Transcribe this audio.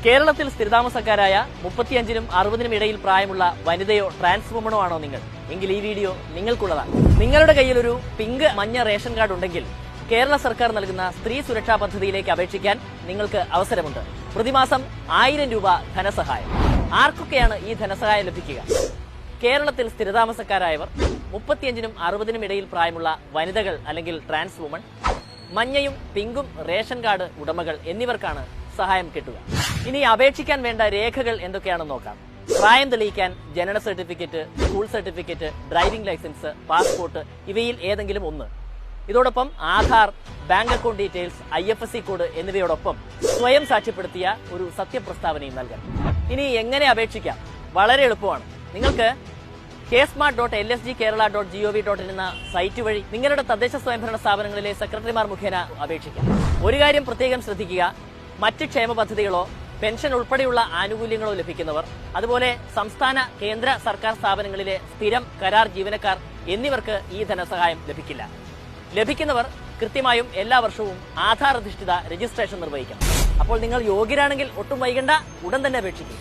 കേരളത്തിൽ സ്ഥിരതാമസക്കാരായ 35-നും 60-നും ഇടയിൽ പ്രായമുള്ള വനിതയോ ട്രാൻസ് വുമണോ ആണോ നിങ്ങൾ? എങ്കിൽ ഈ വീഡിയോ നിങ്ങൾക്കുള്ളതാണ്. നിങ്ങളുടെ കയ്യിൽ ഒരു പിങ്ക് മഞ്ഞ റേഷൻ കാർഡ് ഉണ്ടെങ്കിൽ കേരള സർക്കാർ നൽകുന്ന സ്ത്രീ സുരക്ഷാ പദ്ധതിയിലേക്ക് അപേക്ഷിക്കാൻ നിങ്ങൾക്ക് അവസരമുണ്ട്. പ്രതിമാസം 1000 രൂപ ധനസഹായം. ആർക്കൊക്കെയാണ് ഈ ധനസഹായം ലഭിക്കുക? കേരളത്തിൽ സ്ഥിരതാമസക്കാരായവർ, 35-നും 60-നും ഇടയിൽ പ്രായമുള്ള വനിതകൾ അല്ലെങ്കിൽ ട്രാൻസ് വുമൺ, മഞ്ഞയും പിങ്കും റേഷൻ കാർഡ് ഉടമകൾ എന്നിവർക്കാണ് സഹായം കിട്ടുക. ഇനി അപേക്ഷിക്കാൻ വേണ്ട രേഖകൾ എന്തൊക്കെയാണെന്ന് നോക്കാം. പ്രായം തെളിയിക്കാൻ ജനന certificate, school certificate, driving licence, passport ഇവയിൽ ഏതെങ്കിലും ഒന്ന്. ഇതോടൊപ്പം Aadhaar, bank account details, IFSC code എന്നിവയോടൊപ്പം സ്വയം സാക്ഷ്യപ്പെടുത്തിയ ഒരു സത്യപ്രസ്താവനയും നൽകണം. ഇനി എങ്ങനെ അപേക്ഷിക്കാം? വളരെ എളുപ്പമാണ്. നിങ്ങൾക്ക് KSmart.LSGkerala.gov.in എന്ന സൈറ്റ് വഴി നിങ്ങളുടെ തദ്ദേശ സ്വയംഭരണ സ്ഥാപനങ്ങളിലെ സെക്രട്ടറിമാർ മുഖേന അപേക്ഷിക്കാം. ഒരു കാര്യം പ്രത്യേകം ശ്രദ്ധിക്കുക, മറ്റ് ക്ഷേമ പദ്ധതികളോ പെൻഷൻ ഉൾപ്പെടെയുള്ള ആനുകൂല്യങ്ങളോ ലഭിക്കുന്നവർ, അതുപോലെ സംസ്ഥാന കേന്ദ്ര സർക്കാർ സ്ഥാപനങ്ങളിലെ സ്ഥിരം കരാർ ജീവനക്കാർ എന്നിവർക്ക് ഈ ധനസഹായം ലഭിക്കില്ല. ലഭിക്കുന്നവർ കൃത്യമായും എല്ലാ വർഷവും ആധാർ അധിഷ്ഠിത രജിസ്ട്രേഷൻ നിർവഹിക്കണം. അപ്പോൾ നിങ്ങൾ യോഗ്യരാണെങ്കിൽ ഒട്ടും വൈകണ്ട, ഉടൻ തന്നെ അപേക്ഷിക്കും.